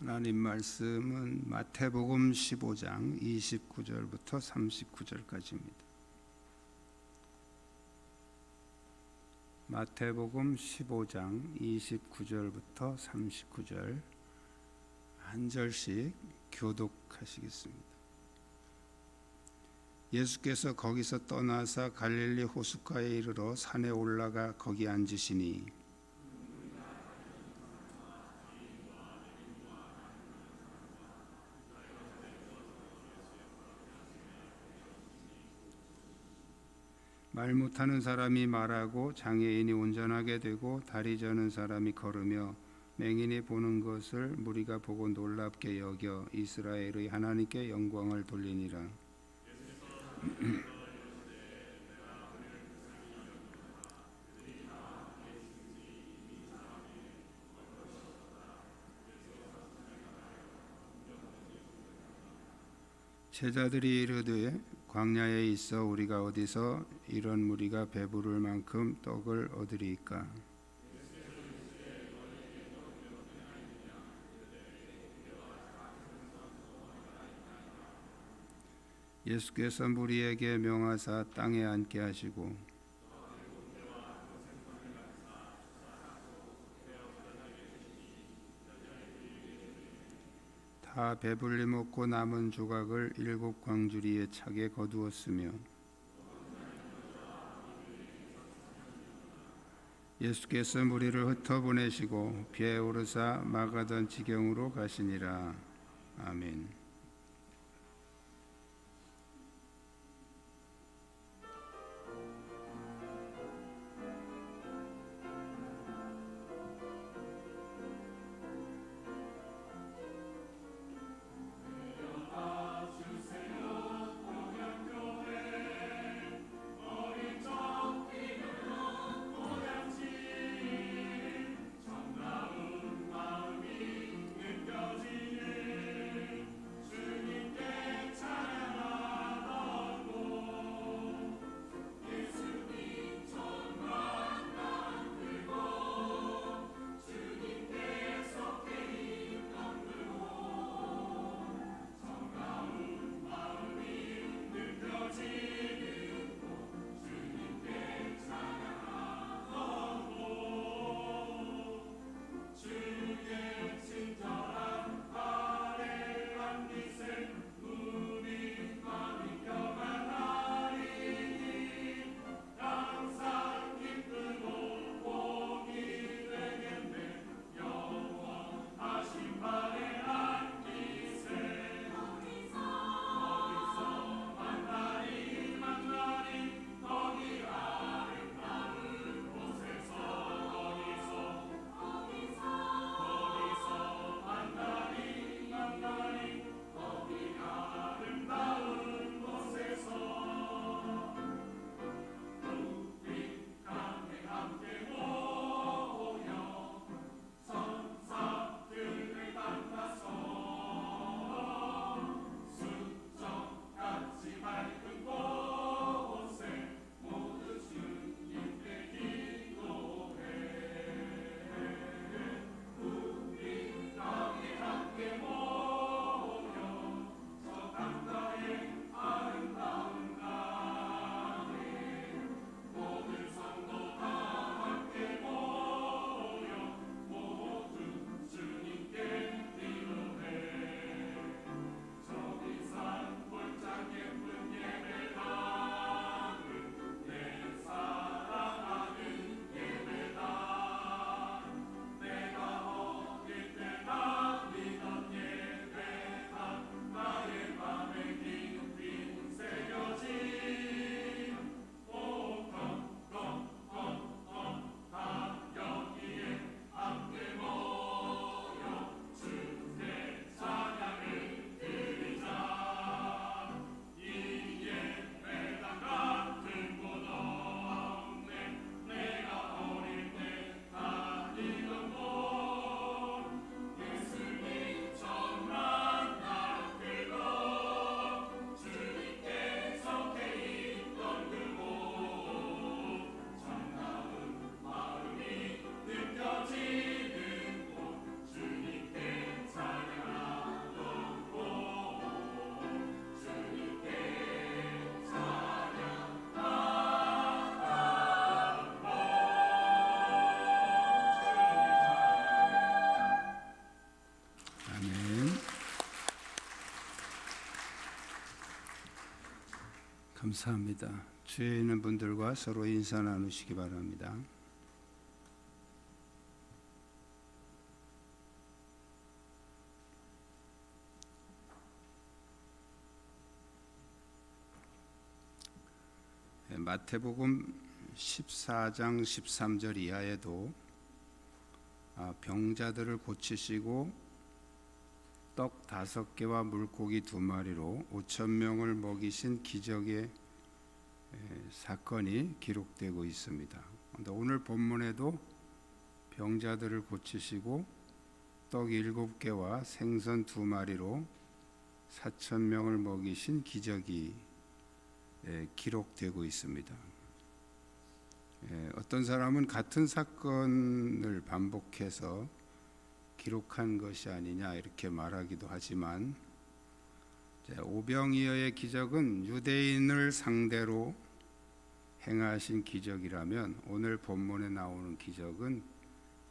하나님 말씀은 마태복음 15장 29절부터 39절까지입니다. 마태복음 15장 29절부터 39절 한 절씩 교독하시겠습니다. 예수께서 거기서 떠나사 갈릴리 호숫가에 이르러 산에 올라가 거기 앉으시니 말 못하는 사람이 말하고 장애인이 운전하게 되고 다리 저는 사람이 걸으며 맹인이 보는 것을 무리가 보고 놀랍게 여겨 이스라엘의 하나님께 영광을 돌리니라. 제자들이 이르되 광야에 있어 우리가 어디서 이런 무리가 배부를 만큼 떡을 얻으리이까? 예수께서 무리에게 명하사 땅에 앉게 하시고 다 배불리 먹고 남은 조각을 7 광주리에 차게 거두었으며 예수께서 무리를 흩어보내시고 배에 오르사 마가던 지경으로 가시니라. 아멘. 감사합니다. 주위에 있는 분들과 서로 인사 나누시기 바랍니다. 마태복음 14장 13절 이하에도 병자들을 고치시고 떡 5개와 물고기 2마리로 5천 명을 먹이신 기적의 사건이 기록되고 있습니다. 오늘 본문에도 병자들을 고치시고 떡 7개와 생선 2마리로 4천 명을 먹이신 기적이 기록되고 있습니다. 어떤 사람은 같은 사건을 반복해서 기록한 것이 아니냐 이렇게 말하기도 하지만, 오병이어의 기적은 유대인을 상대로 행하신 기적이라면 오늘 본문에 나오는 기적은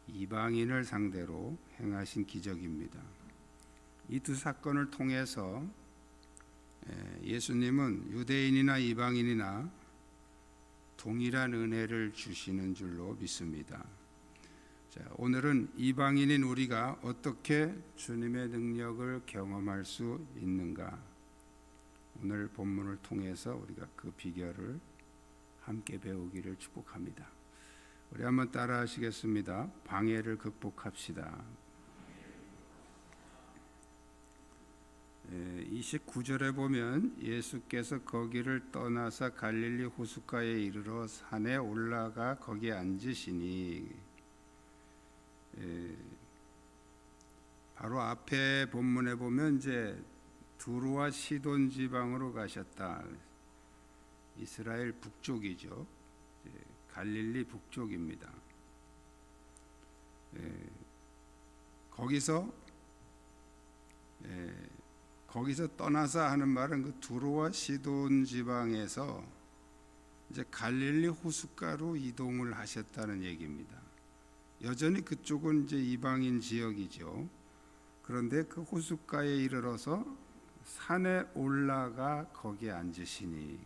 이방인을 상대로 행하신 기적입니다. 이 두 사건을 통해서 예수님은 유대인이나 이방인이나 동일한 은혜를 주시는 줄로 믿습니다. 오늘은 이방인인 우리가 어떻게 주님의 능력을 경험할 수 있는가, 오늘 본문을 통해서 우리가 그 비결을 함께 배우기를 축복합니다. 우리 한번 따라 하시겠습니다. 방해를 극복합시다. 29절에 보면 예수께서 거기를 떠나서 갈릴리 호숫가에 이르러 산에 올라가 거기에 앉으시니, 바로 앞에 본문에 보면 이제 두로와 시돈 지방으로 가셨다. 이스라엘 북쪽이죠. 갈릴리 북쪽입니다. 거기서 떠나서 하는 말은 그 두로와 시돈 지방에서 이제 갈릴리 호숫가로 이동을 하셨다는 얘기입니다. 여전히 그쪽은 이제 이방인 지역이죠. 그런데 그 호숫가에 이르러서 산에 올라가 거기에 앉으시니,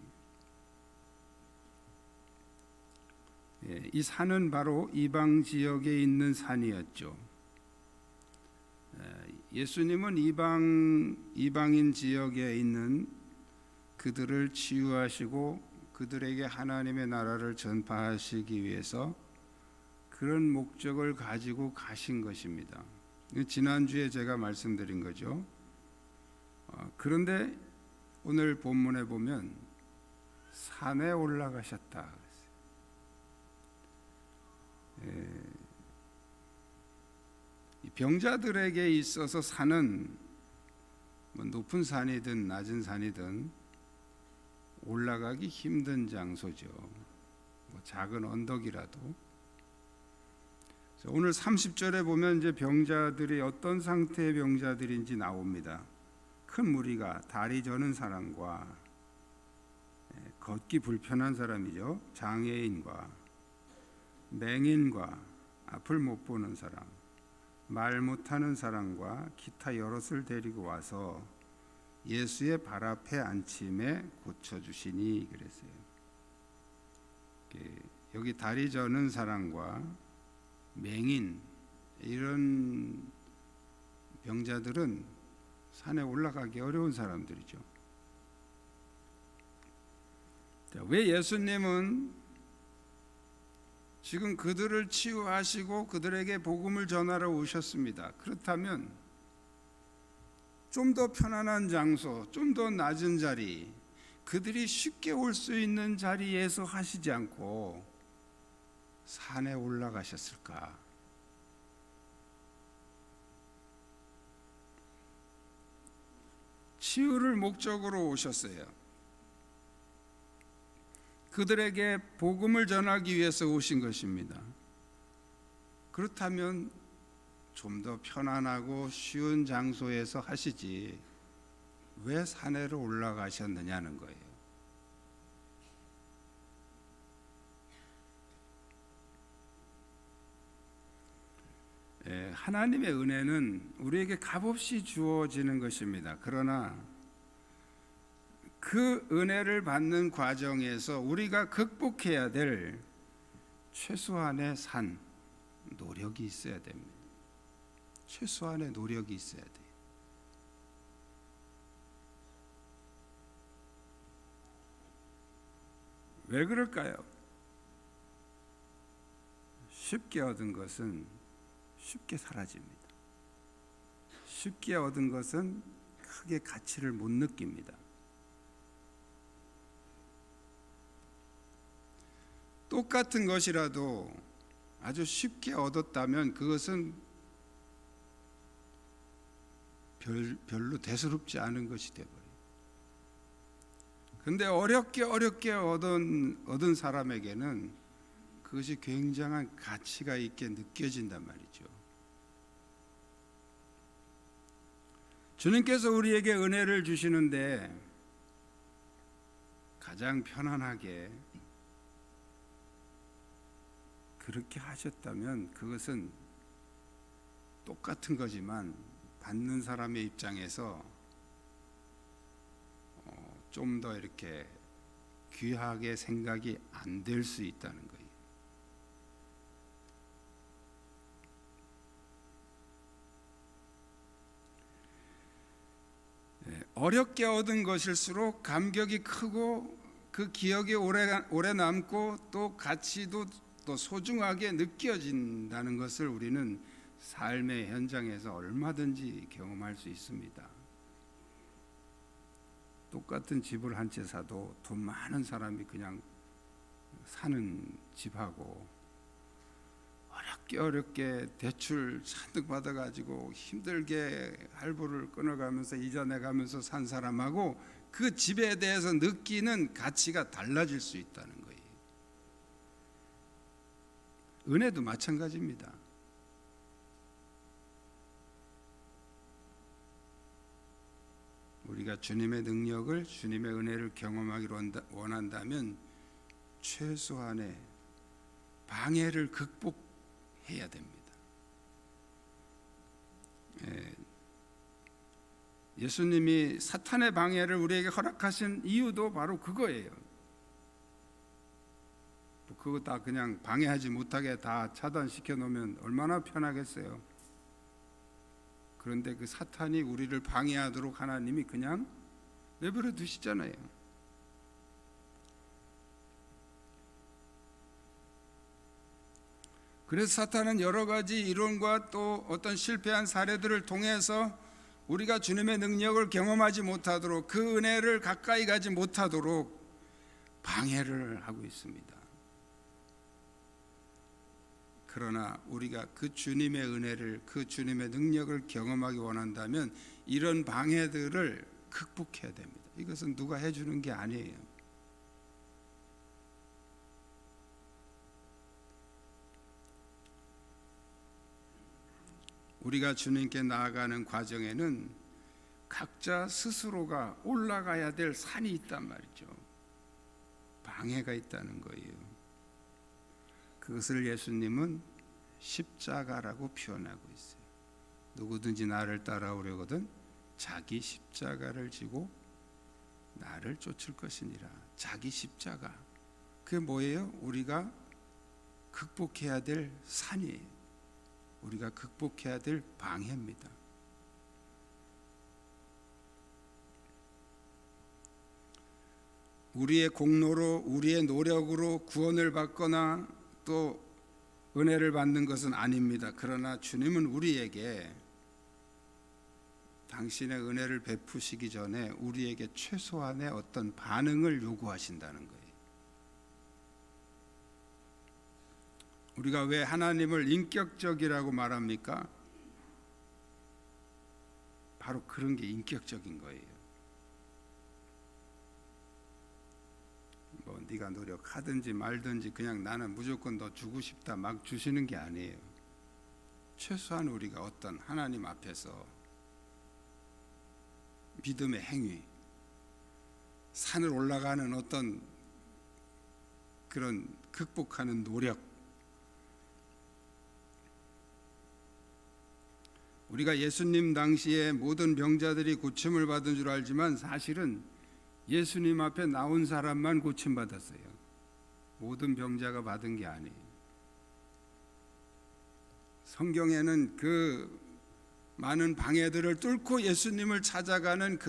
이 산은 바로 이방 지역에 있는 산이었죠. 예수님은 이방인 지역에 있는 그들을 치유하시고 그들에게 하나님의 나라를 전파하시기 위해서 그런 목적을 가지고 가신 것입니다. 지난주에 제가 말씀드린 거죠. 그런데 오늘 본문에 보면 산에 올라가셨다. 병자들에게 있어서 산은 높은 산이든 낮은 산이든 올라가기 힘든 장소죠. 작은 언덕이라도. 오늘 30절에 보면 이제 병자들이 어떤 상태의 병자들인지 나옵니다. 큰 무리가 다리 저는 사람과 걷기 불편한 사람이죠. 장애인과 맹인과 앞을 못 보는 사람, 말 못하는 사람과 기타 여럿을 데리고 와서 예수의 발 앞에 앉힘에 고쳐주시니 그랬어요. 여기 다리 저는 사람과 맹인, 이런 병자들은 산에 올라가기 어려운 사람들이죠. 왜 예수님은 지금 그들을 치유하시고 그들에게 복음을 전하러 오셨습니다. 그렇다면 좀 더 편안한 장소, 좀 더 낮은 자리, 그들이 쉽게 올 수 있는 자리에서 하시지 않고 산에 올라가셨을까? 치유를 목적으로 오셨어요. 그들에게 복음을 전하기 위해서 오신 것입니다. 그렇다면 좀 더 편안하고 쉬운 장소에서 하시지 왜 산에로 올라가셨느냐는 거예요. 하나님의 은혜는 우리에게 값없이 주어지는 것입니다. 그러나 그 은혜를 받는 과정에서 우리가 극복해야 될 최소한의 노력이 있어야 됩니다. 최소한의 노력이 있어야 돼요. 왜 그럴까요? 쉽게 얻은 것은 쉽게 사라집니다. 쉽게 얻은 것은 크게 가치를 못 느낍니다. 똑같은 것이라도 아주 쉽게 얻었다면 그것은 별로 대수롭지 않은 것이 되어버려요. 그런데 어렵게 얻은 사람에게는 그것이 굉장한 가치가 있게 느껴진단 말이죠. 주님께서 우리에게 은혜를 주시는데 가장 편안하게 그렇게 하셨다면 그것은 똑같은 거지만 받는 사람의 입장에서 좀 더 이렇게 귀하게 생각이 안 될 수 있다는 거예요. 어렵게 얻은 것일수록 감격이 크고 그 기억이 오래 남고 또 가치도 또 소중하게 느껴진다는 것을 우리는 삶의 현장에서 얼마든지 경험할 수 있습니다. 똑같은 집을 한 채 사도 돈 많은 사람이 그냥 사는 집하고 어렵게 대출 잔뜩 받아가지고 힘들게 할부를 끊어가면서 이자 내가면서 산 사람하고 그 집에 대해서 느끼는 가치가 달라질 수 있다는 거예요. 은혜도 마찬가지입니다. 우리가 주님의 능력을, 주님의 은혜를 경험하기를 원한다면 최소한의 방해를 극복해야 됩니다. 예수님이 사탄의 방해를 우리에게 허락하신 이유도 바로 그거예요. 그거 다 그냥 방해하지 못하게 다 차단시켜 놓으면 얼마나 편하겠어요. 그런데 그 사탄이 우리를 방해하도록 하나님이 그냥 내버려 두시잖아요. 그래서 사탄은 여러 가지 이론과 또 어떤 실패한 사례들을 통해서 우리가 주님의 능력을 경험하지 못하도록, 그 은혜를 가까이 가지 못하도록 방해를 하고 있습니다. 그러나 우리가 그 주님의 은혜를, 그 주님의 능력을 경험하기 원한다면 이런 방해들을 극복해야 됩니다. 이것은 누가 해주는 게 아니에요. 우리가 주님께 나아가는 과정에는 각자 스스로가 올라가야 될 산이 있단 말이죠. 방해가 있다는 거예요. 그것을 예수님은 십자가라고 표현하고 있어요. 누구든지 나를 따라오려거든 자기 십자가를 지고 나를 쫓을 것이니라. 자기 십자가, 그게 뭐예요? 우리가 극복해야 될 산이에요. 우리가 극복해야 될 방해입니다. 우리의 공로로, 우리의 노력으로 구원을 받거나 또 은혜를 받는 것은 아닙니다. 그러나 주님은 우리에게 당신의 은혜를 베푸시기 전에 우리에게 최소한의 어떤 반응을 요구하신다는 거예요. 우리가 왜 하나님을 인격적이라고 말합니까? 바로 그런 게 인격적인 거예요. 뭐 네가 노력하든지 말든지 그냥 나는 무조건 너 주고 싶다 막 주시는 게 아니에요. 최소한 우리가 어떤 하나님 앞에서 믿음의 행위, 산을 올라가는 어떤 그런 극복하는 노력, 우리가 예수님 당시에 모든 병자들이 고침을 받은 줄 알지만 사실은 예수님 앞에 나온 사람만 고침받았어요. 모든 병자가 받은 게 아니에요. 성경에는 그 많은 방해들을 뚫고 예수님을 찾아가는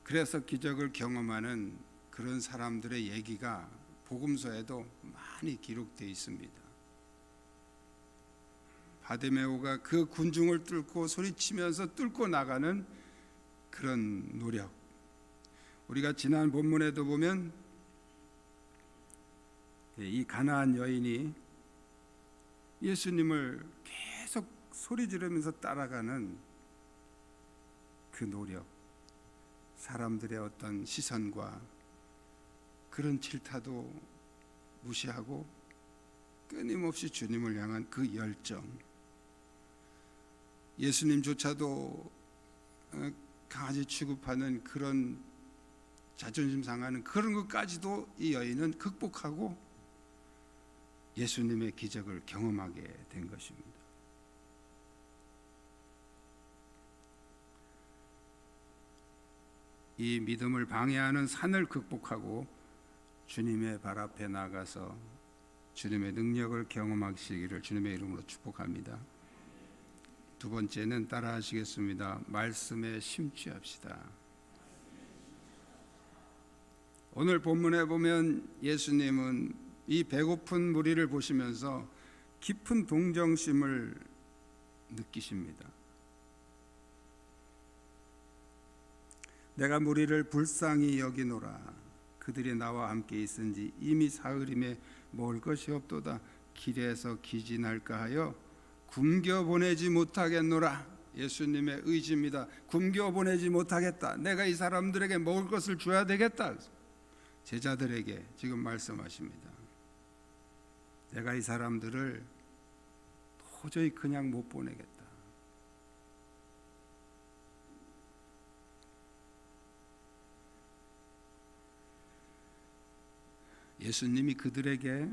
그래서 기적을 경험하는 그런 사람들의 얘기가 복음서에도 많이 기록되어 있습니다. 바디메오가 그 군중을 뚫고 소리치면서 뚫고 나가는 그런 노력. 우리가 지난 본문에도 보면 이 가나안 여인이 예수님을 계속 소리 지르면서 따라가는 그 노력, 사람들의 어떤 시선과 그런 질타도 무시하고 끊임없이 주님을 향한 그 열정, 예수님조차도 강아지 취급하는 그런 자존심 상하는 그런 것까지도 이 여인은 극복하고 예수님의 기적을 경험하게 된 것입니다. 이 믿음을 방해하는 산을 극복하고 주님의 발 앞에 나가서 주님의 능력을 경험하시기를 주님의 이름으로 축복합니다. 두 번째는 따라 하시겠습니다. 말씀에 심취합시다. 오늘 본문에 보면 예수님은 이 배고픈 무리를 보시면서 깊은 동정심을 느끼십니다. 내가 무리를 불쌍히 여기노라. 그들이 나와 함께 있은지 이미 사흘임에 먹을 것이 없도다. 길에서 기진할까 하여 굶겨 보내지 못하겠노라. 예수님의 의지입니다. 굶겨 보내지 못하겠다. 내가 이 사람들에게 먹을 것을 줘야 되겠다. 제자들에게 지금 말씀하십니다. 내가 이 사람들을 도저히 그냥 못 보내겠다. 예수님이 그들에게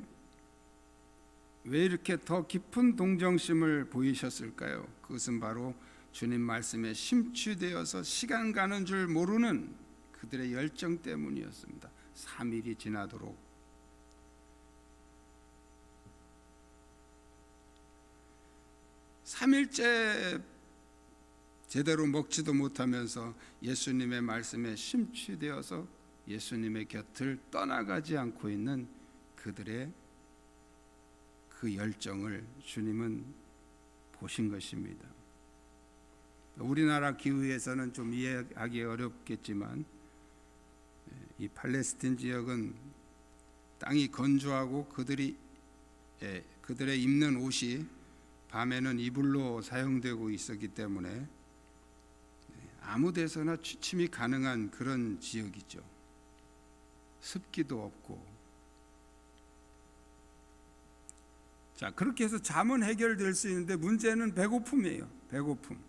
왜 이렇게 더 깊은 동정심을 보이셨을까요? 그것은 바로 주님 말씀에 심취되어서 시간 가는 줄 모르는 그들의 열정 때문이었습니다. 3일이 지나도록 (3일째) 제대로 먹지도 못하면서 예수님의 말씀에 심취되어서 예수님의 곁을 떠나가지 않고 있는 그들의 그 열정을 주님은 보신 것입니다. 우리나라 기후에서는 좀 이해하기 어렵겠지만 이 팔레스틴 지역은 땅이 건조하고 그들의 입는 옷이 밤에는 이불로 사용되고 있었기 때문에 아무 데서나 취침이 가능한 그런 지역이죠. 습기도 없고. 자, 그렇게 해서 잠은 해결될 수 있는데 문제는 배고픔이에요. 배고픔.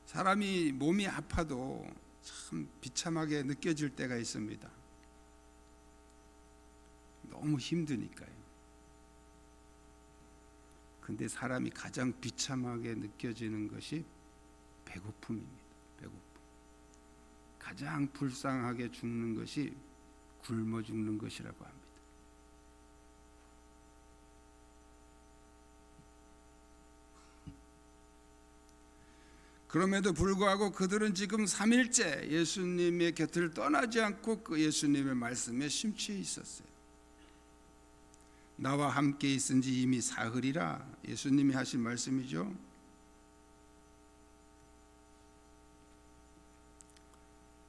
사람이 몸이 아파도 참 비참하게 느껴질 때가 있습니다. 너무 힘드니까요. 근데 사람이 가장 비참하게 느껴지는 것이 배고픔입니다. 배고픔. 가장 불쌍하게 죽는 것이 굶어 죽는 것이라고 합니다. 그럼에도 불구하고 그들은 지금 3일째 예수님의 곁을 떠나지 않고 그 예수님의 말씀에 심취해 있었어요. 나와 함께 있은 지 이미 사흘이라 예수님이 하신 말씀이죠.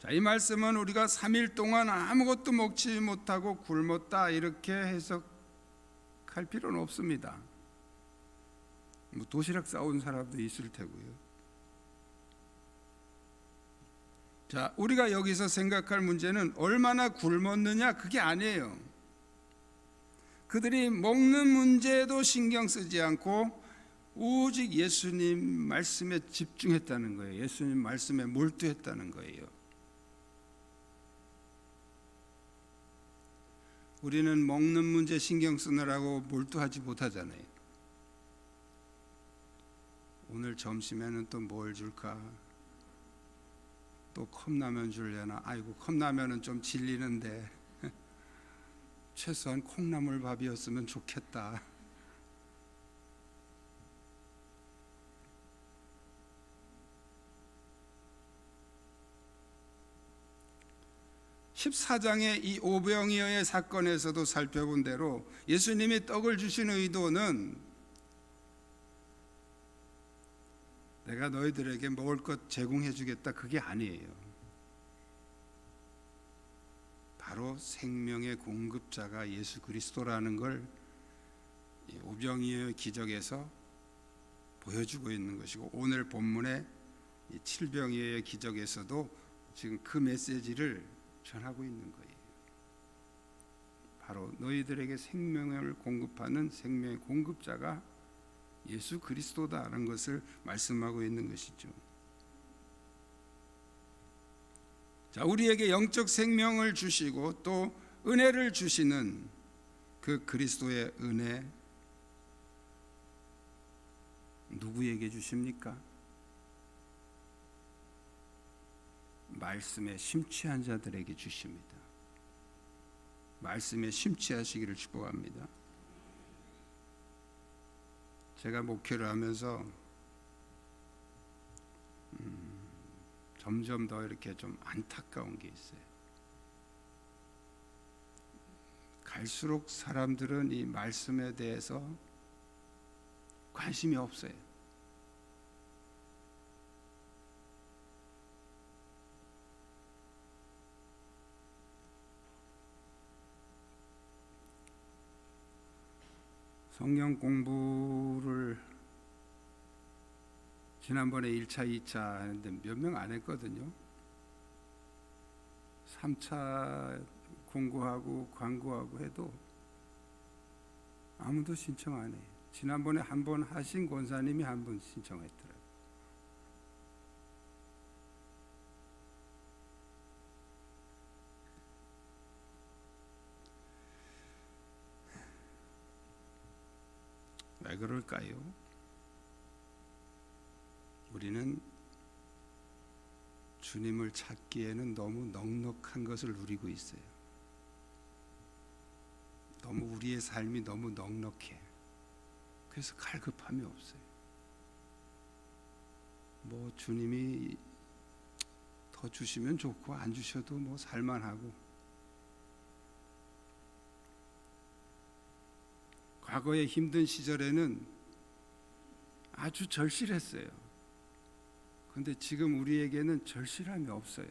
자, 이 말씀은 우리가 3일 동안 아무것도 먹지 못하고 굶었다 이렇게 해석할 필요는 없습니다. 뭐 도시락 싸온 사람도 있을 테고요. 자, 우리가 여기서 생각할 문제는 얼마나 굶었느냐 그게 아니에요. 그들이 먹는 문제도 신경 쓰지 않고 오직 예수님 말씀에 집중했다는 거예요. 예수님 말씀에 몰두했다는 거예요. 우리는 먹는 문제 신경 쓰느라고 몰두하지 못하잖아요. 오늘 점심에는 또 뭘 줄까? 또 컵라면 줄려나? 아이고, 컵라면은 좀 질리는데 최소한 콩나물밥이었으면 좋겠다. 14장의 이 오병이어의 사건에서도 살펴본 대로 예수님이 떡을 주신 의도는 내가 너희들에게 먹을 것 제공해 주겠다, 그게 아니에요. 바로 생명의 공급자가 예수 그리스도라는 걸 오병이어의 기적에서 보여주고 있는 것이고, 오늘 본문의 칠병이어의 기적에서도 지금 그 메시지를 전하고 있는 거예요. 바로 너희들에게 생명을 공급하는 생명의 공급자가 예수 그리스도다라는 것을 말씀하고 있는 것이죠. 자, 우리에게 영적 생명을 주시고 또 은혜를 주시는 그 그리스도의 은혜, 누구에게 주십니까? 말씀에 심취한 자들에게 주십니다. 말씀에 심취하시기를 축복합니다. 제가 목회를 하면서 점점 더 이렇게 좀 안타까운 게 있어요. 갈수록 사람들은 이 말씀에 대해서 관심이 없어요. 성경 공부를 지난번에 1차, 2차 했는데 몇 명 안 했거든요. 3차 공부하고 광고하고 해도 아무도 신청 안 해요. 지난번에 한 번 하신 권사님이 한 번 신청했더라고요. 왜 그럴까요? 우리는 주님을 찾기에는 너무 넉넉한 것을 누리고 있어요. 너무 우리의 삶이 너무 넉넉해. 그래서 갈급함이 없어요. 뭐 주님이 더 주시면 좋고 안 주셔도 뭐 살만하고. 과거의 힘든 시절에는 아주 절실했어요. 그런데 지금 우리에게는 절실함이 없어요.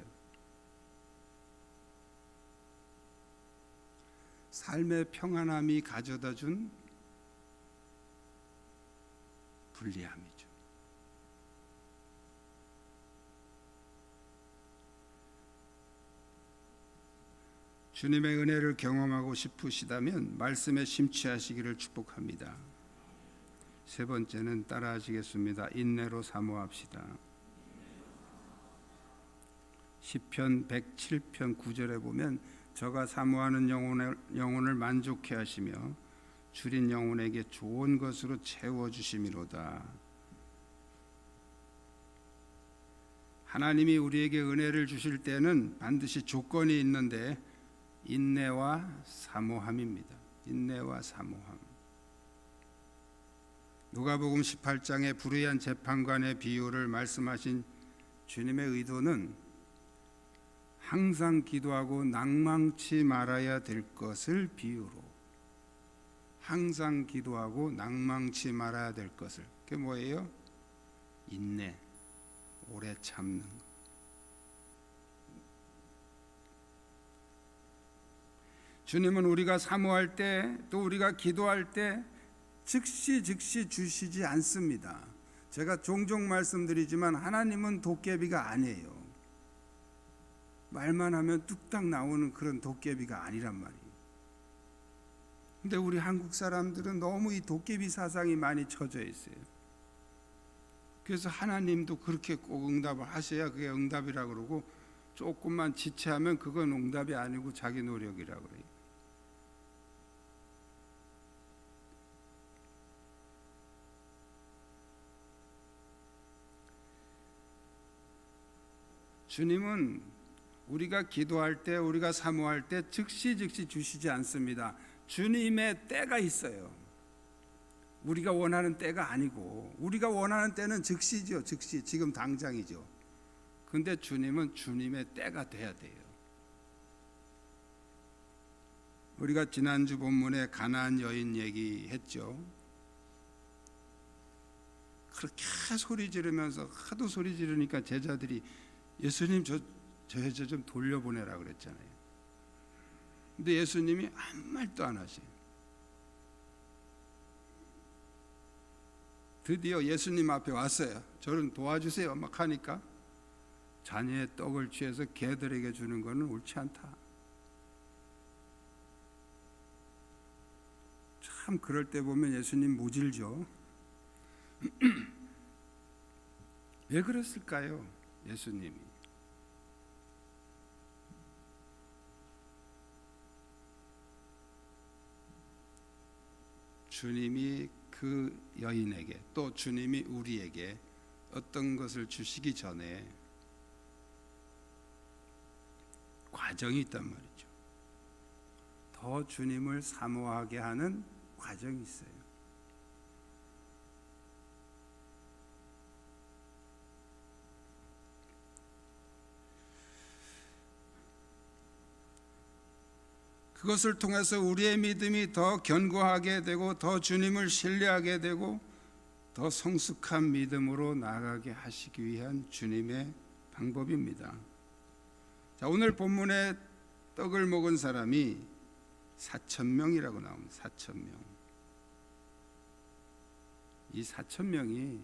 삶의 평안함이 가져다 준 불리함이죠. 주님의 은혜를 경험하고 싶으시다면 말씀에 심취하시기를 축복합니다. 세 번째는 따라하시겠습니다. 인내로 사모합시다. 시편 107편 9절에 보면 저가 사모하는 영혼을 만족해 하시며 줄인 영혼에게 좋은 것으로 채워주심이로다. 하나님이 우리에게 은혜를 주실 때는 반드시 조건이 있는데 인내와 사모함입니다. 인내와 사모함. 누가복음 18장의 불의한 재판관의 비유를 말씀하신 주님의 의도는 항상 기도하고 낭망치 말아야 될 것을 비유로, 항상 기도하고 낭망치 말아야 될 것을, 그게 뭐예요? 인내, 오래 참는 것. 주님은 우리가 사모할 때, 또 우리가 기도할 때 즉시 주시지 않습니다. 제가 종종 말씀드리지만 하나님은 도깨비가 아니에요. 말만 하면 뚝딱 나오는 그런 도깨비가 아니란 말이에요. 근데 우리 한국 사람들은 너무 이 도깨비 사상이 많이 쳐져 있어요. 그래서 하나님도 그렇게 꼭 응답을 하셔야 그게 응답이라고 그러고, 조금만 지체하면 그건 응답이 아니고 자기 노력이라고 그래요. 주님은 우리가 기도할 때, 우리가 사모할 때 즉시 주시지 않습니다. 주님의 때가 있어요. 우리가 원하는 때가 아니고, 우리가 원하는 때는 즉시죠. 즉시, 지금 당장이죠. 근데 주님은 주님의 때가 돼야 돼요. 우리가 지난주 본문에 가나안 여인 얘기했죠. 그렇게 소리 지르면서 하도 소리 지르니까 제자들이 예수님 저 여자 좀 돌려보내라 그랬잖아요. 근데 예수님이 아무 말도 안 하세요. 드디어 예수님 앞에 왔어요. 저를 도와주세요 막 하니까 자녀의 떡을 취해서 개들에게 주는 것은 옳지 않다. 참 그럴 때 보면 예수님 모질죠. 왜 그랬을까요? 예수님이 주님이 그 여인에게 또 주님이 우리에게 어떤 것을 주시기 전에 과정이 있단 말이죠. 더 주님을 사모하게 하는 과정이 있어요. 그것을 통해서 우리의 믿음이 더 견고하게 되고 더 주님을 신뢰하게 되고 더 성숙한 믿음으로 나아가게 하시기 위한 주님의 방법입니다. 자, 오늘 본문에 떡을 먹은 사람이 4,000명이라고 나옵니다. 4,000명. 이 4,000명이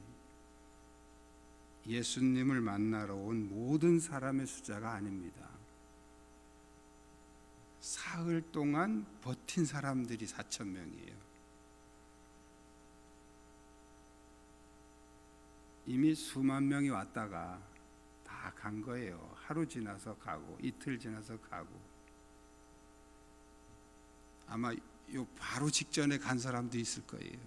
예수님을 만나러 온 모든 사람의 숫자가 아닙니다. 사흘 동안 버틴 사람들이 4,000명이에요. 이미 수만 명이 왔다가 다 간 거예요. 하루 지나서 가고 이틀 지나서 가고. 아마 요 바로 직전에 간 사람도 있을 거예요.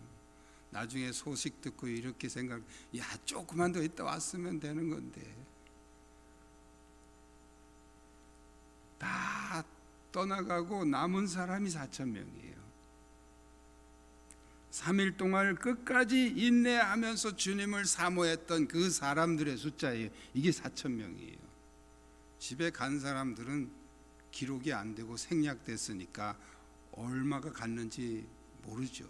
나중에 소식 듣고 이렇게 생각, 야 조금만 더 있다 왔으면 되는 건데. 다 떠나가고 남은 사람이 4,000명이에요. 3일 동안 끝까지 인내하면서 주님을 사모했던 그 사람들의 숫자예요. 이게 4,000명이에요. 집에 간 사람들은 기록이 안 되고 생략됐으니까 얼마가 갔는지 모르죠.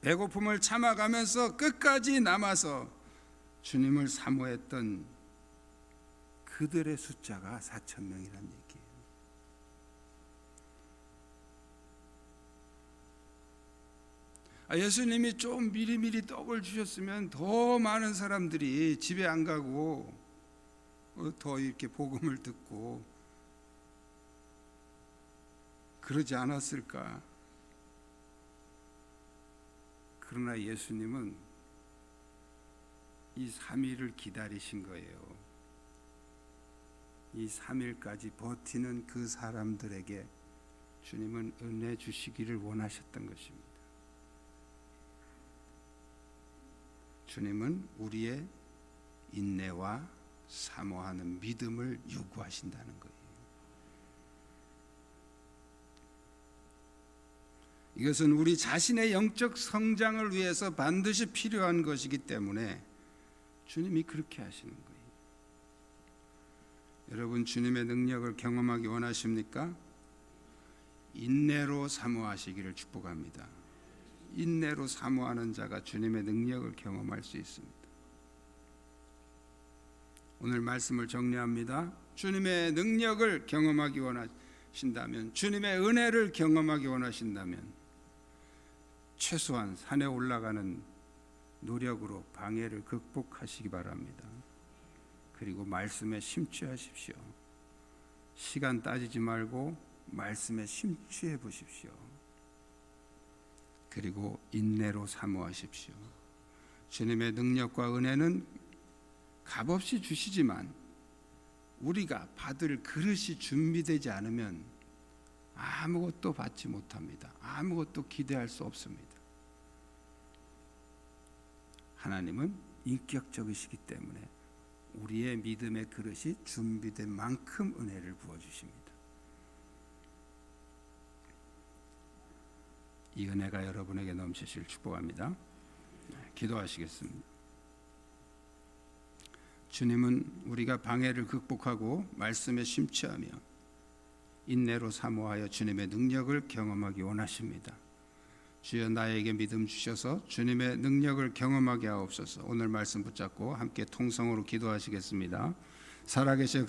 배고픔을 참아가면서 끝까지 남아서 주님을 사모했던 그들의 숫자가 4,000명이란 얘기예요. 예수님이 좀 미리미리 떡을 주셨으면 더 많은 사람들이 집에 안 가고 더 이렇게 복음을 듣고 그러지 않았을까? 그러나 예수님은 이 3일을 기다리신 거예요. 이 3일까지 버티는 그 사람들에게 주님은 은혜 주시기를 원하셨던 것입니다. 주님은 우리의 인내와 사모하는 믿음을 요구하신다는 거예요. 이것은 우리 자신의 영적 성장을 위해서 반드시 필요한 것이기 때문에 주님이 그렇게 하시는 거예요. 여러분, 주님의 능력을 경험하기 원하십니까? 인내로 사모하시기를 축복합니다. 인내로 사모하는 자가 주님의 능력을 경험할 수 있습니다. 오늘 말씀을 정리합니다. 주님의 능력을 경험하기 원하신다면, 주님의 은혜를 경험하기 원하신다면 최소한 산에 올라가는 노력으로 방해를 극복하시기 바랍니다. 그리고 말씀에 심취하십시오. 시간 따지지 말고 말씀에 심취해 보십시오. 그리고 인내로 사모하십시오. 주님의 능력과 은혜는 값없이 주시지만 우리가 받을 그릇이 준비되지 않으면 아무것도 받지 못합니다. 아무것도 기대할 수 없습니다. 하나님은 인격적이시기 때문에 우리의 믿음의 그릇이 준비된 만큼 은혜를 부어주십니다. 이 은혜가 여러분에게 넘치실 축복합니다. 기도하시겠습니다. 주님은 우리가 방해를 극복하고 말씀에 심취하며 인내로 사모하여 주님의 능력을 경험하기 원하십니다. 주여 나에게 믿음 주셔서 주님의 능력을 경험하게 하옵소서. 오늘 말씀 붙잡고 함께 통성으로 기도하시겠습니다. 살아계신